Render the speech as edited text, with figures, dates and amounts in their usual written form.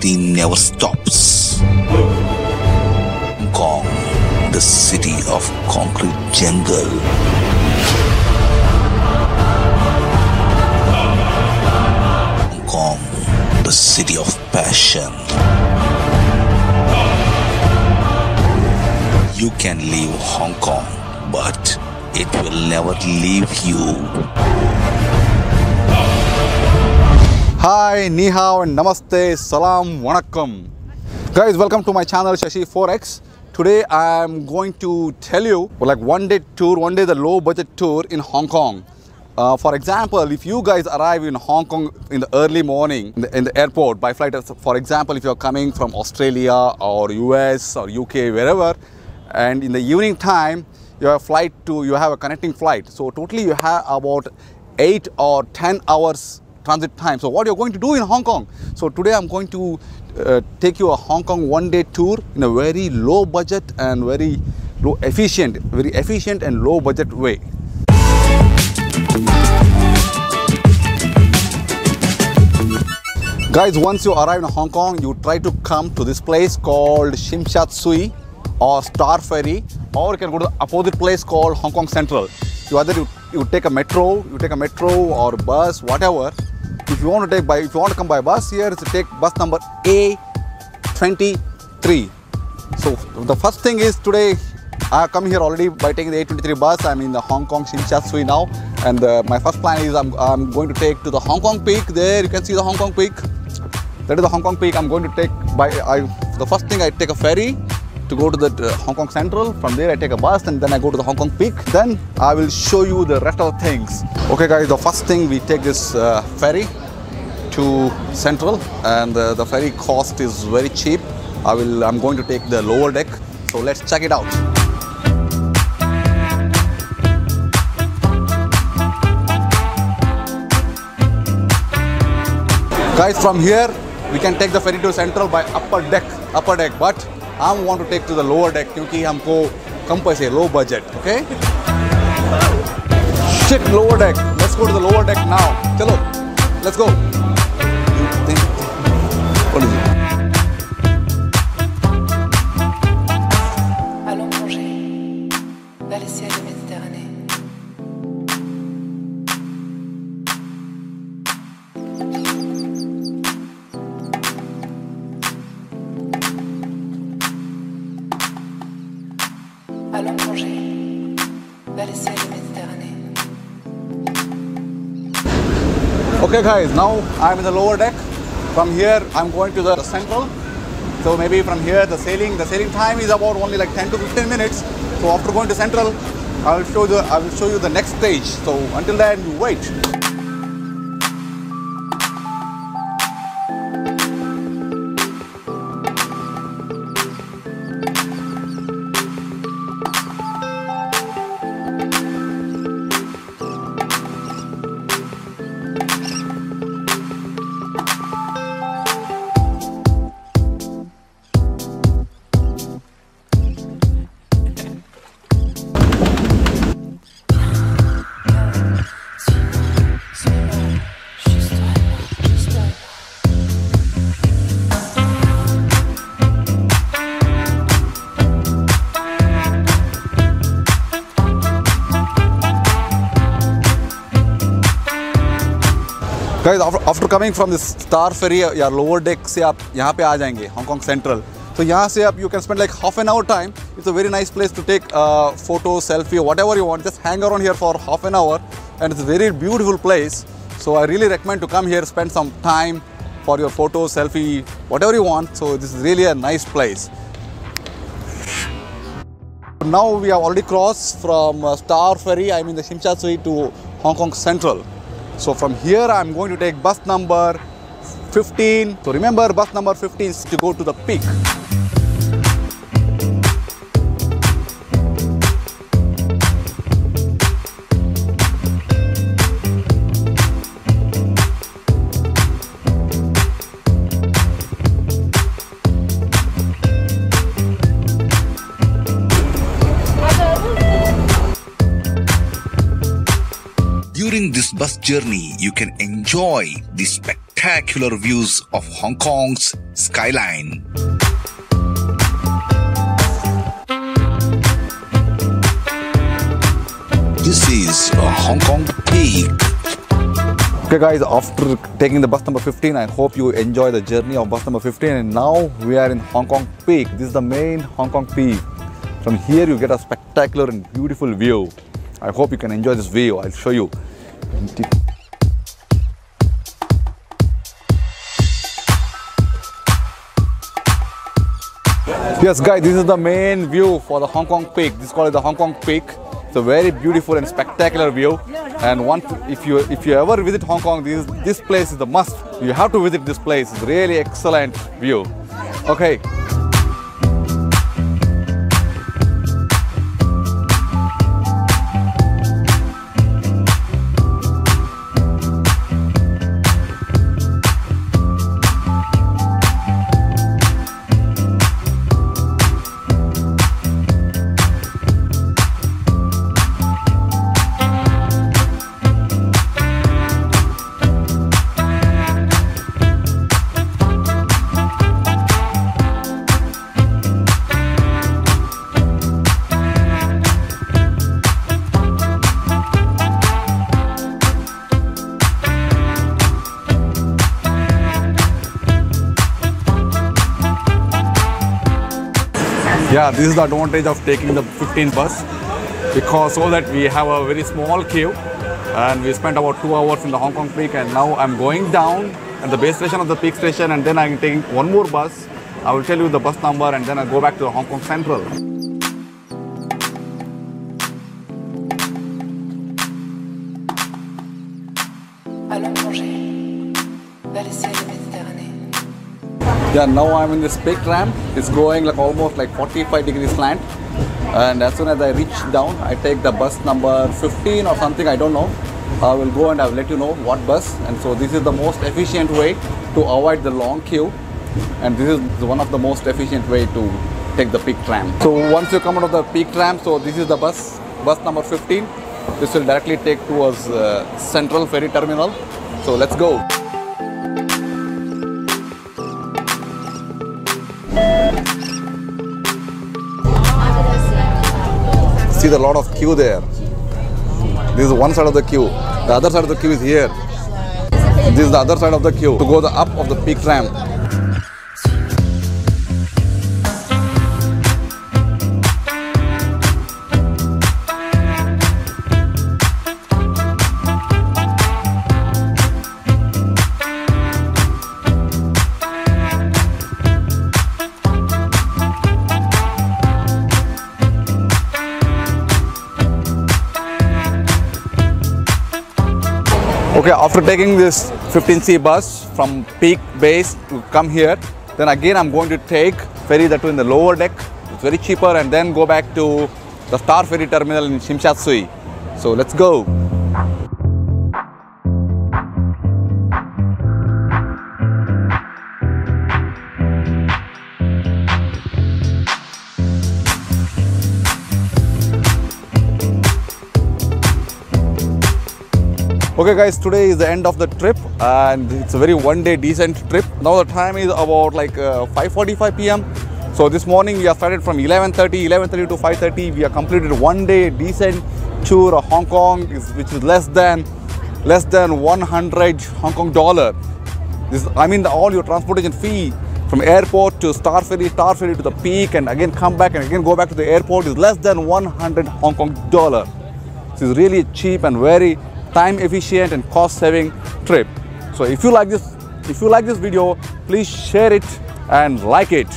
city never stops. Hong Kong, the city of concrete jungle. Hong Kong, the city of passion. You can leave Hong Kong, but it will never leave you. Hi, ni hao and namaste, salam, wanakkam. Guys, welcome to my channel Shashi4X. Today I am going to tell you like one day the low budget tour in Hong Kong. For example, if you guys arrive in Hong Kong in the early morning in the airport by flight, for example, if you are coming from Australia or US or UK, wherever, and in the evening time you have a connecting flight. So totally you have about 8 or 10 hours transit time. So what you're going to do in Hong Kong? So today I'm going to take you a Hong Kong one-day tour in a very low budget and very efficient and low budget way. Guys, once you arrive in Hong Kong, you try to come to this place called Tsui or Star Ferry, or you can go to the opposite place called Hong Kong Central. You take a metro or bus, whatever. If you want to come by bus here, you take bus number A23. So the first thing is today I come here already by taking the A23 bus. I'm in the Hong Kong Tsui now, and my first plan is I'm going to take to the Hong Kong Peak. There you can see the Hong Kong Peak. That is the Hong Kong Peak. I'm going to take the first thing I take a ferry to go to the Hong Kong Central. From there I take a bus and then I go to the Hong Kong Peak. Then I will show you the rest of the things. Okay guys, the first thing we take this ferry to Central, and the ferry cost is very cheap. I'm going to take the lower deck, so let's check it out. Guys, from here we can take the ferry to Central by upper deck, but I want to take to the lower deck because हमको कम पैसे, low budget, okay? Shit, lower deck. Let's go to the lower deck now. Chalo, let's go. What is it? Allons plonger vers les ciels de Méditerranée. Allons plonger vers les ciels de Méditerranée. Okay guys, now I'm in the lower deck. From here I'm going to the Central. So maybe from here the sailing time is about only like 10 to 15 minutes. So after going to Central, I will show you the next stage. So until then, you wait. Guys, after coming from this Star Ferry या lower deck से आप यहाँ पे आ जाएंगे Hong Kong Central. So यहाँ से आप you can spend like half an hour time. It's a very nice place to take photo, selfie, or whatever you want. Just hang around here for half an hour, and it's a very beautiful place. So I really recommend to come here, spend some time for your photo, selfie, whatever you want. So this is really a nice place. Now we have already crossed from Star Ferry, I mean the Tsui to Hong Kong Central. So from here I'm going to take bus number 15. So remember, bus number 15 is to go to the peak. During this bus journey, you can enjoy the spectacular spectacular views of Hong Kong's skyline. This is a Hong Kong peak. Okay guys, after taking the bus number 15, I hope you enjoy the journey of bus number 15, and now we are in Hong Kong peak. This is the main Hong Kong peak. From here you get a spectacular and beautiful view. I hope you can enjoy this view. I'll show you. Yes guys, this is the main view for the Hong Kong peak. This is called the Hong Kong peak. It's a very beautiful and spectacular view. And if you ever visit Hong Kong, this place is the must. You have to visit this place. It's really excellent view. Okay. Yeah, this is the advantage of taking the 15 bus, because so that we have a very small queue, and we spent about 2 hours in the Hong Kong peak, and now I'm going down at the base station of the peak station, and then I'm taking one more bus. I will tell you the bus number, and then I'll go back to the Hong Kong Central. Yeah, now I'm in this peak ramp. It's going like almost like 45 degrees slant, and as soon as I reach down, I take the bus number 15 or something, I don't know. I will go and I will let you know what bus. And so this is the most efficient way to avoid the long queue, and this is one of the most efficient way to take the peak ramp. So once you come out of the peak ramp, so this is the bus number 15. This will directly take towards Central Ferry Terminal. So let's go. See the lot of queue there. This is one side of the queue. The other side of the queue is here. This is the other side of the queue to go the up of the peak ramp. Okay, after taking this 15C bus from peak base to come here, then again I'm going to take ferry that in the lower deck. It's very cheaper, and then go back to the Star Ferry Terminal in Tsui. So let's go. Okay guys, today is the end of the trip, and it's a very one-day decent trip. Now the time is about like 5:45 p.m. So this morning we have started from 11:30 to 5:30. We have completed one-day decent tour of Hong Kong, which is less than 100 Hong Kong dollar. This, I mean, all your transportation fee from airport to Star Ferry to the peak, and again come back and again go back to the airport is less than 100 Hong Kong dollar. This is really cheap and very time efficient and cost saving trip. So if you like this video, please share it and like it.